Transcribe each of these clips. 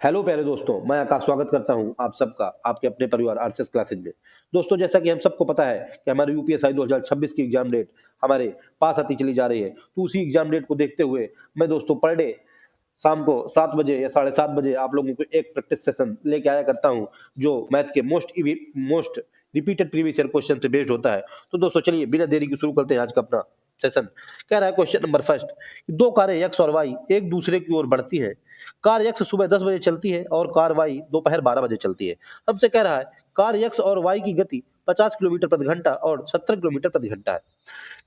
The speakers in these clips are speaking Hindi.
हेलो प्यारे दोस्तों, मैं आकाश स्वागत करता हूं आप सबका आपके अपने परिवार आरएसएस क्लासेज में। दोस्तों, जैसा कि हम सबको पता है कि हमारे यूपीएससी 2026 की एग्जाम डेट हमारे पास आती चली जा रही है, तो उसी एग्जाम डेट को देखते हुए मैं दोस्तों पर डे शाम को 7 बजे या साढ़े 7 बजे आप लोगों को एक प्रैक्टिस सेशन लेके आया करता हूं, जो मैथ के most repeated previous year question से बेस्ड होता है। तो दोस्तों चलिए बिना देरी के शुरू करते हैं आज का अपना सेशन। कह रहा है क्वेश्चन नंबर फर्स्ट, दो कारें एक्स और वाई एक दूसरे की ओर बढ़ती हैं। कार एक्स सुबह 10 बजे चलती है और कार वाई दोपहर 12 बजे चलती है। हमसे कह रहा है कार एक्स और वाई की गति 50 किलोमीटर प्रति घंटा और 70 किलोमीटर प्रति घंटा है।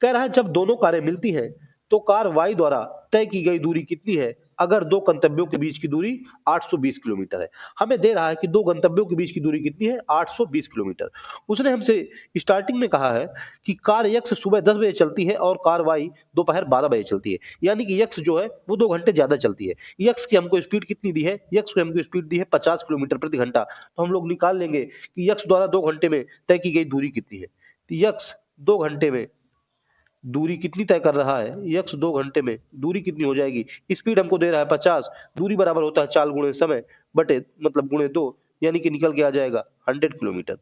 कह रहा है जब दोनों कारें मिलती हैं तो कार वाई द्वारा तय की गई दूरी कितनी है अगर दो गंतव्यों के बीच की दूरी 820 किलोमीटर है। हमें दे रहा है कि दो गंतव्यों के बीच की दूरी कितनी है, 820 किलोमीटर। उसने हमसे स्टार्टिंग में कहा है कि कार एक्स सुबह 10 बजे चलती है और कार वाई दोपहर 12 बजे चलती है, यानी कि एक्स जो है वो 2 घंटे ज्यादा चलती है। एक्स की हमको स्पीड कितनी दी है, एक्स की हमको स्पीड दी है 50 किलोमीटर प्रति घंटा। तो हम लोग निकाल लेंगे कि एक्स द्वारा 2 घंटे में तय की गई दूरी कितनी है। तो एक्स 2 घंटे में दूरी कितनी तय कर रहा है, यक्स 2 घंटे में दूरी कितनी हो जाएगी। स्पीड हमको दे रहा है 50, दूरी बराबर होता है चाल गुणे समय बटे मतलब गुणे 2, यानी कि निकल के आ जाएगा 100 किलोमीटर।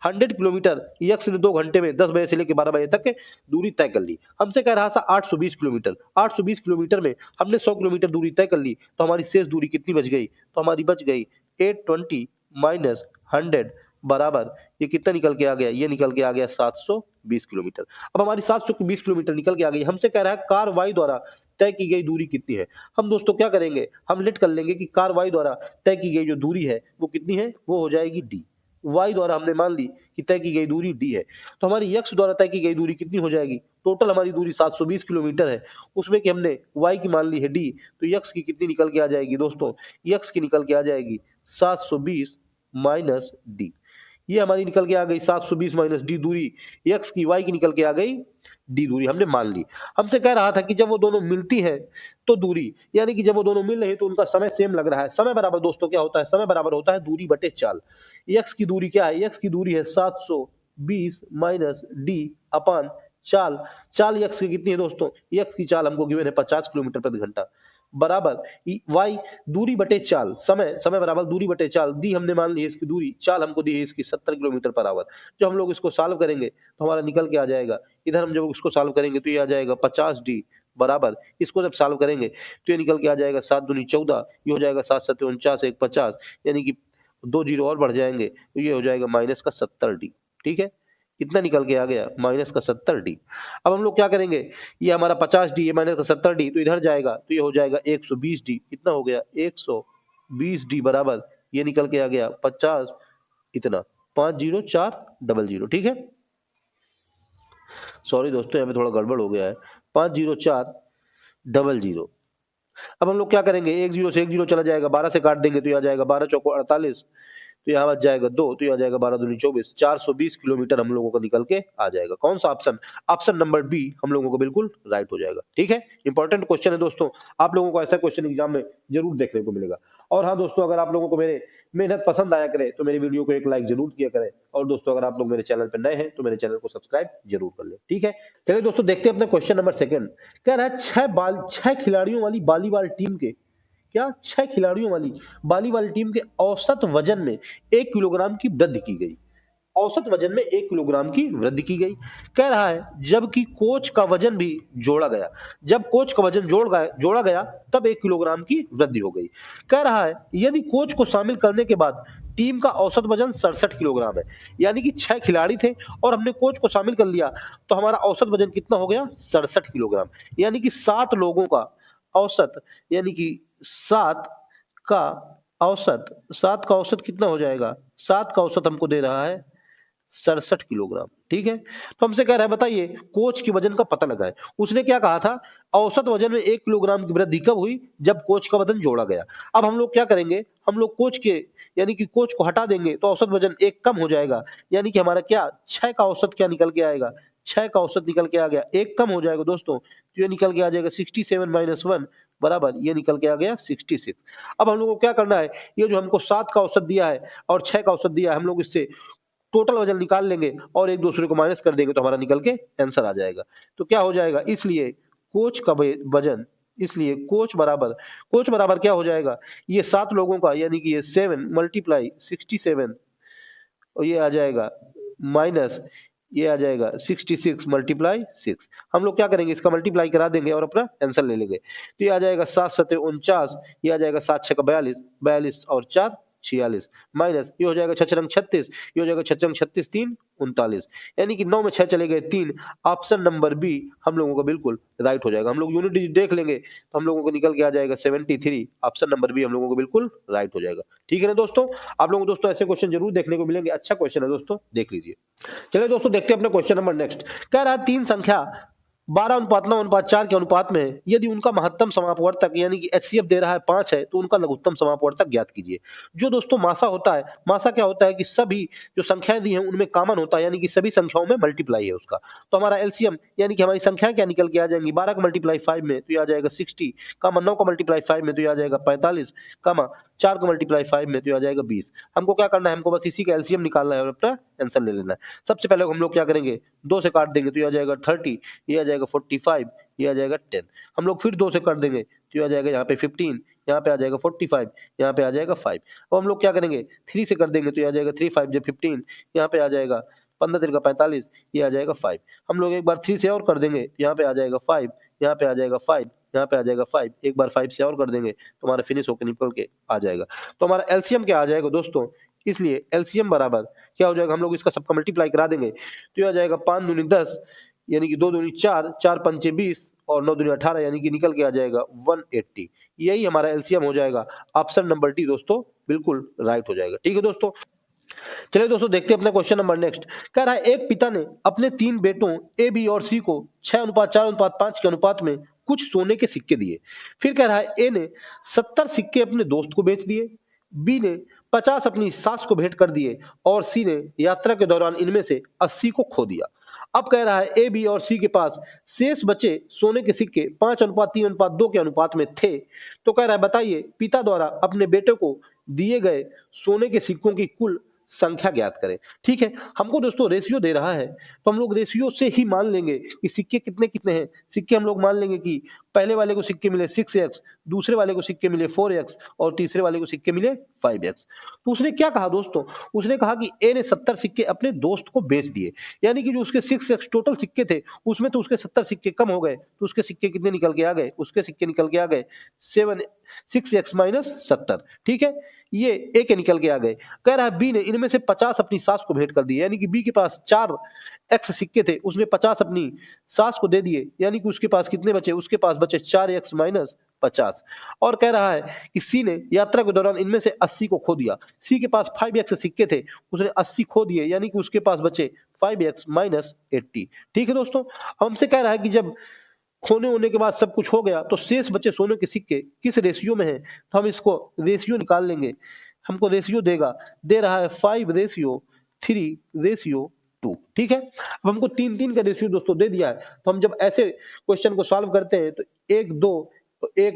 100 किलोमीटर यक्स ने 2 घंटे में 10 बजे से लेकर 12 बजे तक के दूरी तय कर ली। हमसे कह रहा था 820 किलोमीटर। 820 किलोमीटर में हमने 100 किलोमीटर दूरी तय कर ली, तो हमारी शेष दूरी कितनी बच गई, तो हमारी बच गई 820 माइनस 100 बराबर ये कितना निकल के आ गया, ये निकल के आ गया 720 किलोमीटर। अब हमारी 720 किलोमीटर निकल के आ गई। हमसे कह रहा है कार वाई द्वारा तय की गई दूरी कितनी है। हम दोस्तों क्या करेंगे, हम लेट कर लेंगे कि कार वाई द्वारा तय की गई जो दूरी है वो कितनी है, वो हो जाएगी डी। वाई द्वारा हमने मान ली कि तय की गई दूरी डी है, तो हमारी एक्स द्वारा तय की गई दूरी कितनी हो जाएगी। टोटल हमारी दूरी 720 किलोमीटर है, उसमें कि हमने वाई की मान ली है डी, तो एक्स की कितनी निकल के आ जाएगी दोस्तों, एक्स की निकल के आ जाएगी 720 माइनस डी। ये हमारी निकल के आ गई 720 माइनस डी दूरी, एक्स की वाई की निकल के आ गई डी दूरी हमने मान ली। हमसे कह रहा था कि जब वो दोनों मिलती हैं तो दूरी, यानी कि जब वो दोनों मिल रहे हैं तो उनका समय सेम लग रहा है। समय बराबर दोस्तों क्या होता है, समय बराबर होता है दूरी बटे चाल। एक्स की दूरी क्या है, एक्स की दूरी है 720 माइनस डी अपान चाल। चाल एक्स की कितनी है दोस्तों, एक्स की चाल हमको गिवन है 50 किलोमीटर प्रति घंटा बराबर वाई दूरी बटे चाल, समय समय बराबर दूरी बटे चाल। दी हमने मान ली है इसकी दूरी, चाल हमको दी है इसकी 70 किलोमीटर पर आवर। जो हम लोग इसको सॉल्व करेंगे तो हमारा निकल के आ जाएगा, इधर हम जब इसको सॉल्व करेंगे तो ये आ जाएगा 50 डी बराबर, इसको जब सॉल्व करेंगे तो ये निकल के आ जाएगा 7 दूनी 14, ये हो जाएगा 7 7 49 1 50, यानी कि 2 जीरो और बढ़ जाएंगे तो ये हो जाएगा माइनस का 70 डी। ठीक है, इतना निकल के आ गया माइनस का 70 डी। अब हम लोग क्या करेंगे, ये हमारा 50 डी, ये माइनस का 70 डी, तो इधर जाएगा तो ये हो जाएगा 120 डी। कितना हो गया, 120 डी बराबर ये निकल के आ गया 50 इतना 50400। ठीक है, सॉरी दोस्तों यहाँ पे थोड़ा गड़बड़ हो गया है, 50400। अब हम लोग क्या करेंगे, एक जीरो से एक जीरो चला जाएगा, 12 से काट देंगे तो ये आ जाएगा 12 चौको 48, तो यहाँ बच जाएगा 2, तो ये आ जाएगा 12 दूनी 24, 420 किलोमीटर हम लोगों को निकल के आ जाएगा। कौन सा ऑप्शन, ऑप्शन नंबर बी हम लोगों को बिल्कुल राइट हो जाएगा। ठीक है, इंपॉर्टेंट क्वेश्चन है दोस्तों, आप लोगों को ऐसा क्वेश्चन एग्जाम में जरूर देखने को मिलेगा। और हाँ दोस्तों, अगर आप लोगों को मेरे मेहनत पसंद आया करे तो मेरी वीडियो को एक लाइक जरूर किया करें, और दोस्तों अगर आप लोग मेरे चैनल पर नए हैं तो मेरे चैनल को सब्सक्राइब जरूर कर लें। ठीक है, चलिए दोस्तों देखते हैं अपना क्वेश्चन नंबर सेकंड। कह रहा है 6 खिलाड़ियों वाली वॉलीबॉल टीम के, क्या 6 खिलाड़ियों वाली वॉलीबॉल टीम के औसत वजन में 1 किलोग्राम की वृद्धि की गई। औसत वजन में 1 किलोग्राम की वृद्धि की गई। कह रहा है जबकि कोच का वजन भी जोड़ा गया, जब कोच का वजन जोड़ा गया तब 1 किलोग्राम की वृद्धि हो गई। कह रहा है यदि कोच को शामिल करने के बाद टीम का औसत वजन 67 किलोग्राम है, यानी कि 6 खिलाड़ी थे और हमने कोच को शामिल कर लिया, तो हमारा औसत वजन कितना हो गया, 67 किलोग्राम। यानी कि 7 लोगों का औसत, यानी कि 7 का सात का औसत कितना हो जाएगा, 7 का औसत हमको दे रहा है 67 किलोग्राम। ठीक है, तो हमसे कह रहा है बताइए कोच की वजन का पता लगाएं। उसने क्या कहा था, औसत वजन में 1 किलोग्राम की वृद्धि कब हुई, जब कोच का वजन जोड़ा गया। अब हम लोग क्या करेंगे, हम लोग कोच के यानी कि कोच को हटा देंगे तो औसत वजन 1 कम हो जाएगा, यानी कि हमारा क्या 6 का औसत क्या निकल के आएगा, 6 का औसत निकल के आ गया, 1 कम हो जाएगा दोस्तों, तो ये निकल के आ जाएगा 67 माइनस 1 बराबर ये निकल के आ गया 66। अब हम लोग को क्या करना है, ये जो हमको 7 का औसत दिया है और 6 का औसत दिया है, हम लोग इससे टोटल वजन निकाल लेंगे और एक दूसरे को माइनस कर देंगे तो हमारा निकल के आंसर आ जाएगा। तो क्या हो जाएगा, इसलिए कोच का वजन, इसलिए कोच बराबर क्या हो जाएगा, ये 7 लोगों का यानी कि ये 7 मल्टीप्लाई 67 और ये आ जाएगा माइनस ये आ जाएगा 66 मल्टीप्लाई 6। हम लोग क्या करेंगे, इसका मल्टीप्लाई करा देंगे और अपना आंसर ले लेंगे। तो ये आ जाएगा 7 सत्ते 49, ये आ जाएगा 7 छक्का 42, 42 और 4 46 माइनस ये हो जाएगा 6 रंग 36, ये हो जाएगा 6 रंग 36 3 39, यानी कि 9 में 6 चले गए 3। ऑप्शन नंबर बी हम लोगों का बिल्कुल राइट हो जाएगा। हम लोग यूनिट डिजिट देख लेंगे तो हम लोगों को निकल के आ जाएगा 73। ऑप्शन नंबर बी हम लोगों को बिल्कुल राइट हो जाएगा। ठीक है ना दोस्तों, आप लोगों को दोस्तों ऐसे क्वेश्चन जरूर देखने को मिलेंगे। अच्छा क्वेश्चन है दोस्तों, देख लीजिए। चलिए दोस्तों देखते हैं अपना क्वेश्चन नंबर नेक्स्ट। कह रहा है तीन संख्या 12:9:4 के अनुपात में है। यदि उनका महत्तम समापवर्तक यानी कि एचसीएफ दे रहा है 5 है तो उनका लघुत्तम समापवर्तक ज्ञात कीजिए। जो दोस्तों मासा होता है, मासा क्या होता है कि सभी जो संख्याएं दी हैं उनमें कॉमन होता है, यानी कि सभी संख्याओं में मल्टीप्लाई है उसका। तो हमारा एलसीएम यानी कि हमारी संख्याएं क्या निकल के आ जाएंगी, 12 का मल्टीप्लाई 5 में तो ये आ जाएगा 60, 9 का मल्टीप्लाई 5 में तो ये आ जाएगा 45, 4 का मल्टीप्लाई 5 में तो ये आ जाएगा 20। हमको क्या करना है, हमको बस इसी का एलसीएम निकालना है और अपना आंसर ले लेना है। सबसे पहले हम लोग क्या करेंगे, 2 से काट देंगे तो ये आ जाएगा 30, ये आ जाएगा 45, ये आ जाएगा 10। हम लोग फिर 2 से काट देंगे तो ये आ जाएगा यहाँ पे 15, यहाँ पे आ जाएगा 45, यहाँ पे आ जाएगा 5। अब हम लोग क्या करेंगे, 3 से कर देंगे तो ये आ जाएगा 3 5 जब 15, यहाँ पे आ जाएगा 15 3 का 45, ये आ जाएगा 5। हम लोग एक बार 3 से और कर देंगे तो यहाँ पे आ जाएगा 5, यहाँ पे आ जाएगा 5, यहाँ पे आ जाएगा 5, एक बार 5 से और कर देंगे तो हमारा फिनिश होकर निकल के आ जाएगा। तो हमारा एलसीएम क्या आ जाएगा दोस्तों, इसलिए एलसीएम बराबर क्या हो जाएगा, हम लोग इसका सबका मल्टीप्लाई करा देंगे तो ये आ जाएगा 5 दूनी 10 यानी कि 2 दूनी 4, 4 पंचे 20 और 9 दूनी 18 यानी कि निकल के आ जाएगा 180। यही हमारा एलसीएम हो जाएगा। ऑप्शन नंबर डी दोस्तों बिल्कुल राइट हो जाएगा। ठीक है दोस्तों, चलिए दोस्तों देखते हैं अपना क्वेश्चन नंबर नेक्स्ट। कह रहा है एक पिता ने अपने 3 बेटों ए बी और सी को 6:4:5 के अनुपात में कुछ सोने के सिक्के दिए। फिर कह रहा है ए ने 70 सिक्के अपने दोस्त को बेच दिए, बी ने 50 अपनी सास को भेंट कर दिए और सी ने यात्रा के दौरान इनमें से 80 को खो दिया। अब कह रहा है ए बी और सी के पास शेष बचे सोने के सिक्के 5:3:2 के अनुपात में थे। तो कह रहा है बताइए पिता द्वारा अपने बेटे को दिए गए सोने के सिक्कों की कुल संख्या ज्ञात करें। ठीक है, हमको दोस्तों रेशियो दे रहा है तो हम लोग रेशियो से ही मान लेंगे कि सिक्के कितने कितने हैं। सिक्के हम लोग मान लेंगे कि पहले वाले को सिक्के मिले 6x, दूसरे वाले को सिक्के मिले 4x और तीसरे वाले को सिक्के मिले 5x। तो उसने क्या कहा दोस्तों, उसने कहा कि ए ने 70 सिक्के अपने दोस्त को बेच दिए, यानी कि जो उसके 6x टोटल सिक्के थे उसमें तो उसके 70 सिक्के कम हो गए, तो उसके सिक्के कितने निकल के आ गए, उसके सिक्के निकल के आ गए 6x माइनस 70। ठीक है, ये ए के निकल के आ गए। कह रहा है बी ने इनमें से 50 अपनी सास को भेंट कर दिए, यानी कि बी के पास 4 एक्स सिक्के थे, उसने 50 अपनी सास को दे दिए, यानी कि उसके पास कितने बचे, उसके पास बचे 4x माइनस 50। और कह रहा है कि सी ने यात्रा के दौरान इनमें से 80 को खो दिया। सी के पास 5x सिक्के थे, उसने 80 खो दिए, यानी कि उसके पास बचे 5x माइनस 80। ठीक है दोस्तों, हमसे कह रहा है कि जब खोने होने के बाद सब कुछ हो गया तो शेष बचे सोने के सिक्के किस रेशियो में है, तो हम इसको रेशियो निकाल लेंगे। हमको रेशियो देगा, दे रहा है 5:3:2। ठीक है, अब हमको 3:3 का रेशियो दोस्तों दे दिया है, तो हम जब ऐसे क्वेश्चन को सॉल्व करते हैं तो 1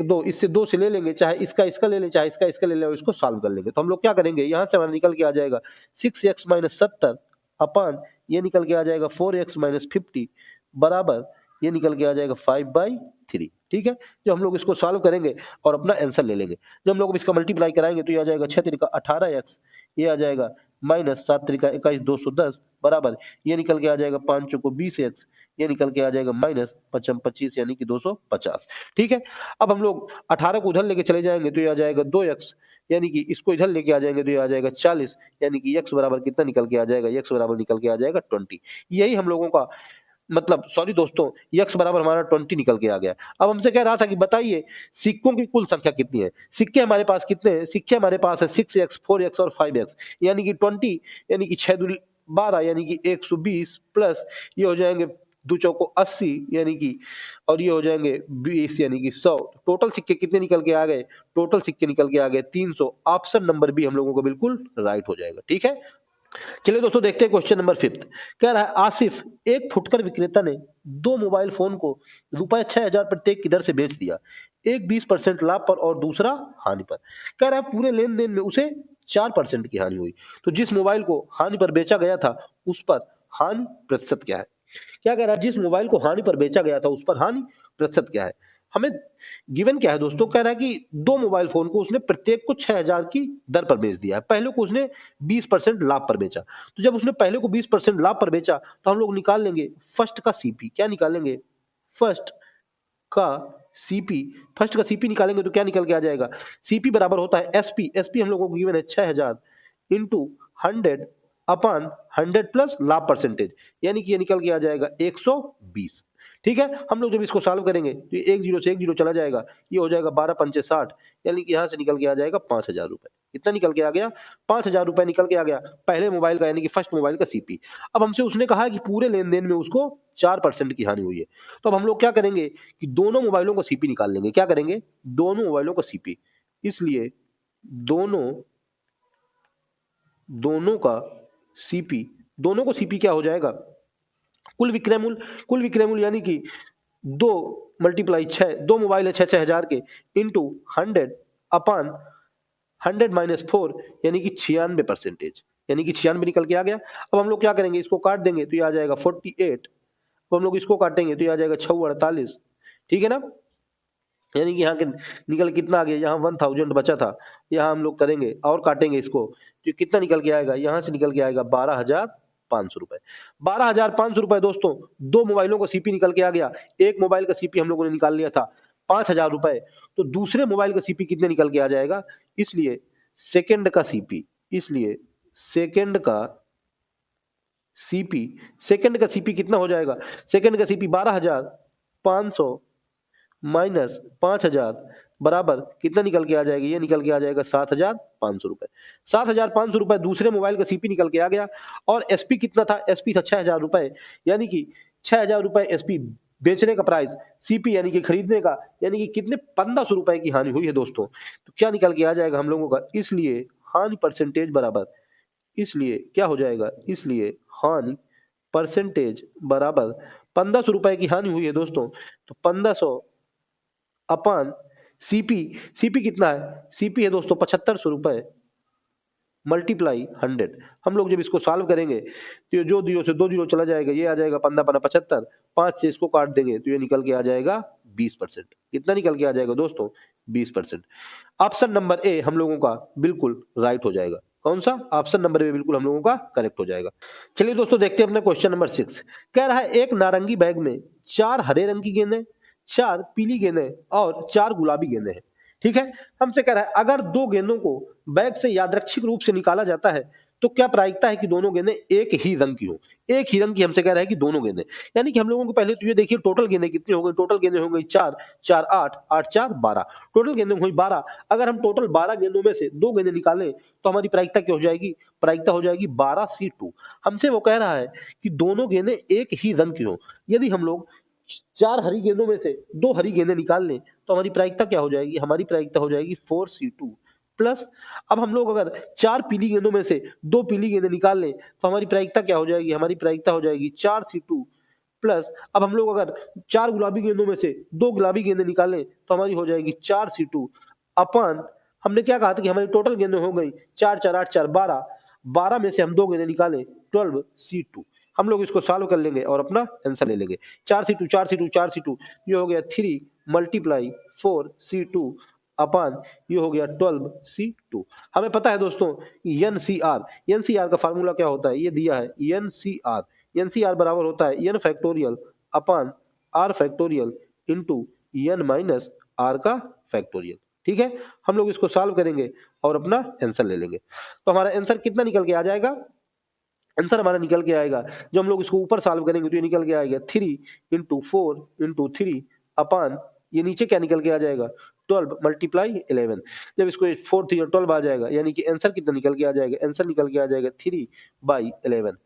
2 इससे 2 से ले लेंगे, चाहे इसका इसका ले लें, चाहे इसका इसका ले लें और इसको सॉल्व कर लेंगे। तो हम लोग क्या करेंगे, यहाँ से हमारा निकल के आ जाएगा 6x माइनस 70 अपान ये निकल के आ जाएगा 4x माइनस 50 बराबर ये निकल के आ जाएगा 5/3। ठीक है, जो हम लोग इसको सॉल्व करेंगे और अपना आंसर ले लेंगे। जब हम लोग इसका मल्टीप्लाई कराएंगे तो ये आ जाएगा 6 3 का 18x, ये आ जाएगा माइनस 7 3 का 21 210 बराबर ये निकल के आ जाएगा 5 चौको 20x, ये निकल के आ जाएगा माइनस 5 25 यानी कि 250। ठीक है, अब हम लोग 18 को उधर लेके चले जाएंगे तो ये आ जाएगा 2x, यानी कि इसको इधर लेके आ जाएंगे तो ये आ जाएगा 40, यानी कि x बराबर कितना निकल के आ जाएगा, x बराबर निकल के आ जाएगा 20। यही हम लोगों का मतलब सॉरी दोस्तों, x बराबर हमारा 20 निकल के आ गया। अब हमसे कह रहा था कि बताइए सिक्कों की कुल संख्या कितनी है। सिक्के हमारे पास कितने हैं, सिक्के हमारे पास है 6x 4x और 5x, यानी कि 20, यानी कि 6 दूनी 12 यानी कि 120 प्लस ये हो जाएंगे 2 चौको 80 यानी कि और ये हो जाएंगे 20 यानी कि 100। टोटल सिक्के कितने निकल के आ गए, टोटल सिक्के निकल के आ गए 300। ऑप्शन नंबर बी हम लोगों को बिल्कुल राइट हो जाएगा। ठीक है, चलिए दोस्तों देखते हैं क्वेश्चन नंबर 5। कह रहा है आसिफ एक फुटकर विक्रेता ने 2 मोबाइल फोन को रुपए 6,000 प्रत्येक की दर से बेच दिया, एक 20% लाभ पर और दूसरा हानि पर। कह रहा है पूरे लेन देन में उसे 4% की हानि हुई, तो जिस मोबाइल को हानि पर बेचा गया था उस पर हानि प्रतिशत क्या है। क्या कह रहा है, जिस मोबाइल को हानि पर बेचा गया था उस पर हानि प्रतिशत क्या है। हमें गिवन क्या है दोस्तों, कह रहा है कि दो मोबाइल फोन को उसने प्रत्येक को 6000 की दर पर बेच दिया है। पहले को उसने 20% लाभ पर बेचा। तो जब उसने पहले को 20% लाभ पर बेचा तो हम लोग निकाल लेंगे फर्स्ट का सीपी। क्या निकालेंगे? फर्स्ट का सीपी। फर्स्ट का सीपी निकालेंगे तो क्या निकल के आ जाएगा? सीपी बराबर होता है एसपी। एसपी हम लोगों को गिवन है 6000 इंटू 100 अपान 100 प्लस लाभ परसेंटेज, यानी कि ये निकल के आ जाएगा 120। ठीक है, हम लोग जब इसको सॉल्व करेंगे तो एक जीरो से एक जीरो चला जाएगा, ये हो जाएगा 12 पंचे 60, यानी कि यहाँ से निकल के आ जाएगा 5000 रुपए। कितना निकल के आ गया? 5000 रुपए निकल के आ गया पहले मोबाइल का, यानी कि फर्स्ट मोबाइल का सीपी। अब हमसे उसने कहा है कि पूरे लेन देन में उसको 4% की हानि हुई है। तो अब हम लोग क्या करेंगे कि दोनों मोबाइलों का सीपी निकाल लेंगे। क्या करेंगे? दोनों मोबाइलों का सीपी। इसलिए दोनों दोनों का सीपी, दोनों को सीपी क्या हो जाएगा? कुल विक्रय मूल्य। कुल विक्रय मूल्य यानी कि 2 मल्टीप्लाई 6, दो मोबाइल है 6,6,000 के, इंटू 100 अपान 100 माइनस 4, यानी कि 96%, यानी कि 96 निकल के आ गया। अब हम लोग क्या करेंगे, इसको काट देंगे तो ये आ जाएगा 48। तो हम लोग इसको काटेंगे तो ये आ जाएगा 6 48। ठीक है ना, यानी कि यहाँ के निकल कितना आ गया, यहाँ 1000 बचा था, यहाँ हम लोग करेंगे और काटेंगे इसको तो कितना निकल के आएगा, यहाँ से निकल के आएगा 12,500 रुपए। 12,500 रुपए दोस्तों, दो मोबाइलों का सीपी निकल के आ गया। एक मोबाइल का सीपी हम लोगों ने निकाल लिया था 5,000 रुपए, तो दूसरे मोबाइल का सीपी कितने निकल के आ जाएगा? इसलिए सेकंड का सीपी, इसलिए सेकंड का सीपी, सेकंड का सीपी कितना हो जाएगा? सेकंड का सीपी 12,500 माइनस 5,000 बराबर कितना निकल के आ जाएगा? ये निकल के आ जाएगा 7,500 रुपए। 7,500 रुपए दूसरे मोबाइल का सीपी निकल के आ गया। और एसपी कितना था? एसपी था 6,000 रुपए, यानी कि 6,000 रुपए एसपी बेचने का प्राइस, सीपी यानी कि खरीदने का, यानी कि कितने 1500 रुपए की हानि हुई है दोस्तों। तो क्या निकल के आ जाएगा हम लोगों का? इसलिए हानि परसेंटेज बराबर, इसलिए क्या हो जाएगा? इसलिए हानि परसेंटेज बराबर 1500 रुपए की हानि हुई है दोस्तों, तो 1500 अपान सीपी। सीपी कितना है? सीपी है दोस्तों 7500 रुपए मल्टीप्लाई 100। हम लोग जब इसको सॉल्व करेंगे तो ये जो जीरो से दो जीरो चला जाएगा, ये आ जाएगा 15 5 से इसको काट देंगे तो ये निकल के आ जाएगा 20%। कितना निकल के आ जाएगा दोस्तों? 20%। ऑप्शन नंबर ए हम लोगों का बिल्कुल राइट हो जाएगा। कौन सा? ऑप्शन नंबर ए बिल्कुल हम लोगों का करेक्ट हो जाएगा। चलिए दोस्तों देखते हैं अपना क्वेश्चन नंबर 6। कह रहा है एक नारंगी बैग में 4 हरे रंग की गेंदें, 4 पीली गेंदें और 4 गुलाबी गेंदें हैं। ठीक है, हमसे कह रहा है अगर दो गेंदों को बैग से यादृच्छिक रूप से निकाला जाता है तो क्या प्रायिकता है कि दोनों गेंदें एक ही रंग की हो? एक ही रंग की हमसे कह रहा है कि दोनों गेंदें, यानी कि हम लोगों को पहले तो ये देखिए टोटल गेंदें कितनी हो गई। टोटल गेंदें हो गई 4, 4 8, 8 4 12। टोटल गेंदें हुई 12। अगर हम टोटल 12 गेंदों में से दो गेंदें निकालें तो हमारी प्रायिकता क्या हो जाएगी? प्रायिकता हो जाएगी 12C2। हमसे वो कह रहा है कि दोनों गेंदें एक ही रंग की हो। यदि हम लोग 4 हरी गेंदों में से दो हरी गेंदें निकाल लें तो हमारी प्रायिकता क्या हो जाएगी? हमारी प्रायिकता हो जाएगी 4C2 प्लस। अब हम लोग अगर 4 पीली गेंदों में से दो पीली गेंदें निकाल लें तो हमारी प्रायिकता क्या हो जाएगी? हमारी प्रायिकता हो जाएगी 4C2 प्लस। अब हम लोग अगर 4 गुलाबी गेंदों में से दो गुलाबी गेंदें निकालें तो हमारी हो जाएगी 4C2 अपान। हमने क्या कहा था कि हमारी टोटल गेंदें हो गई 4 4 8 4 12। 12 में से हम दो गेंदें निकालें 12C2। हम लोग इसको सॉल्व कर लेंगे और अपना आंसर ले लेंगे। 4C2 4C2 4C2, ये हो गया 3 मल्टीप्लाई 4C2 अपान ये हो गया 12C2। हमें पता है दोस्तों एनसीआर, एनसीआर का फार्मूला क्या होता है? ये दिया है एनसीआर। एनसीआर बराबर होता है N factorial upon R factorial into N minus R का फैक्टोरियल। ठीक है, हम लोग इसको सॉल्व करेंगे और अपना आंसर ले लेंगे। तो हमारा आंसर कितना निकल के आ जाएगा? आंसर हमारा निकल के आएगा, जो हम लोग इसको ऊपर सॉल्व करेंगे तो ये निकल के आएगा 3 इंटू 4 इंटू 3 अपान ये नीचे क्या निकल के आ जाएगा? 12 मल्टीप्लाई 11। जब इसको 4 3 और 12 आ जाएगा, यानी कि आंसर कितना निकल के आ जाएगा? आंसर निकल के आ जाएगा 3/11।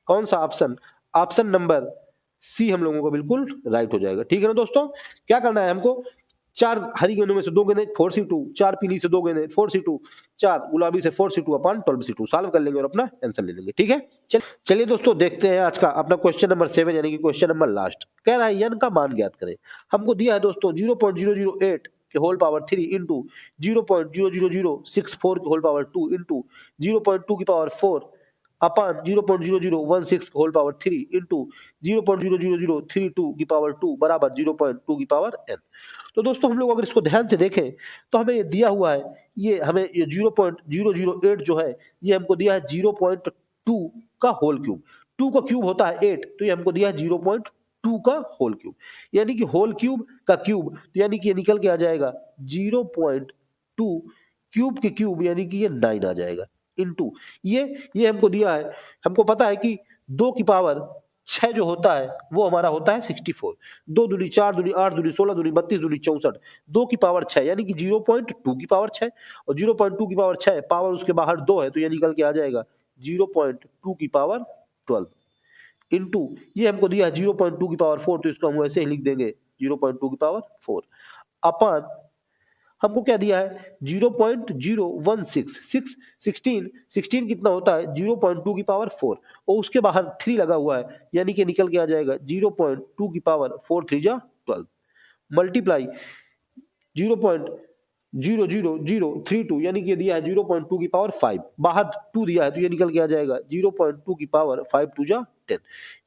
कौन सा ऑप्शन? ऑप्शन नंबर सी हम लोगों को बिल्कुल राइट हो जाएगा। ठीक है ना दोस्तों, क्या करना है हमको? 4 हरी गेंदों में से दो गेंदें 4C2, 4 पीली से दो गेंदें 4C2, 4 गुलाबी से 4C2 अपान 12C2 सॉल्व कर लेंगे और अपना आंसर ले लेंगे। ठीक है, चलिए दोस्तों देखते हैं आज का अपना क्वेश्चन नंबर 7, यानी कि क्वेश्चन नंबर लास्ट। कह रहा है n का मान ज्ञात करें। हमको दिया है दोस्तों 0.008 के होल पावर 3 इंटू 0.00064 के होल पावर 2 इंटू 0.2 की power 4 upon 0.0016 whole power 3 into 0.00032 की पावर 2 बराबर 0.2 की पावर n। तो दोस्तों हम लोग अगर इसको ध्यान से देखें तो हमें ये दिया हुआ है, ये हमें ये 0.008 जो है ये हमको दिया है 0.2 का होल क्यूब। 2 का क्यूब होता है 8, तो ये हमको दिया है 0.2 का होल क्यूब, यानी कि होल क्यूब का क्यूब, तो यानी कि ये निकल के आ जाएगा 0.2 क्यूब के क्यूब, यानी कि ये 9 आ जाएगा इनटू ये हमको दिया है। हमको पता है कि 2 की पावर 6 जो होता है वो हमारा होता है 64। 2 दूनी 4 दूनी 8 दूनी 16 दूनी 32 दूनी 64, 2 की पावर 6 यानी कि 0.2 की पावर 6, और 0.2 की पावर 6 पावर उसके बाहर 2 है, तो ये निकल के आ जाएगा 0.2 की पावर 12 इनटू ये हमको दिया है 0.2 की पावर 4, तो इसको हम ऐसे ही लिख देंगे 0.2 की पावर 4 अपॉन हमको क्या दिया है 0.016 16 कितना होता है 0.2 की पावर 4, और उसके बाहर 3 लगा हुआ है, यानी कि निकल के आ जाएगा 0.2 की पावर 4 3 जा 12 मल्टीप्लाई 0.00032, यानी कि ये दिया है 0.2 की पावर 5, बाहर 2 दिया है, तो ये निकल के आ जाएगा 0.2 की पावर 5 2 जा 10,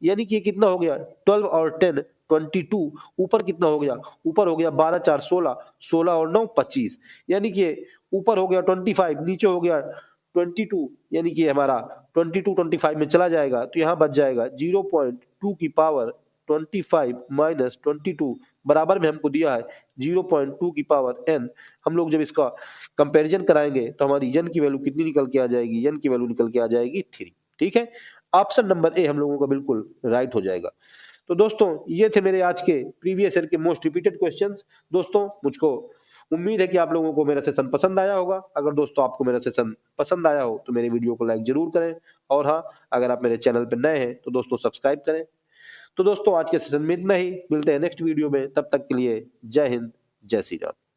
यानी कि ये कितना हो गया 12 और 10 22, ऊपर कितना हो गया, ऊपर हो गया 12 4 16, 16 और 9 25, यानी कि ऊपर हो गया 25, नीचे हो गया 22, यानी कि हमारा 22 25 में चला जाएगा, तो यहाँ बच जाएगा 0.2 की पावर 25 माइनस 22 बराबर में हमको दिया है 0.2 की पावर n। हम लोग जब इसका कंपैरिजन कराएंगे तो हमारी n की वैल्यू कितनी निकल के आ जाएगी, n की वैल्यू निकल के आ जाएगी 3। ठीक है, ऑप्शन नंबर ए हम लोगों का बिल्कुल राइट हो जाएगा। तो दोस्तों ये थे मेरे आज के प्रीवियस ईयर के मोस्ट रिपीटेड क्वेश्चंस। दोस्तों मुझको उम्मीद है कि आप लोगों को मेरा सेशन पसंद आया होगा। अगर दोस्तों आपको मेरा सेशन पसंद आया हो तो मेरे वीडियो को लाइक जरूर करें, और हाँ, अगर आप मेरे चैनल पर नए हैं तो दोस्तों सब्सक्राइब करें। तो दोस्तों आज के सेशन में इतना ही, मिलते हैं नेक्स्ट वीडियो में, तब तक के लिए जय हिंद, जय श्री राम।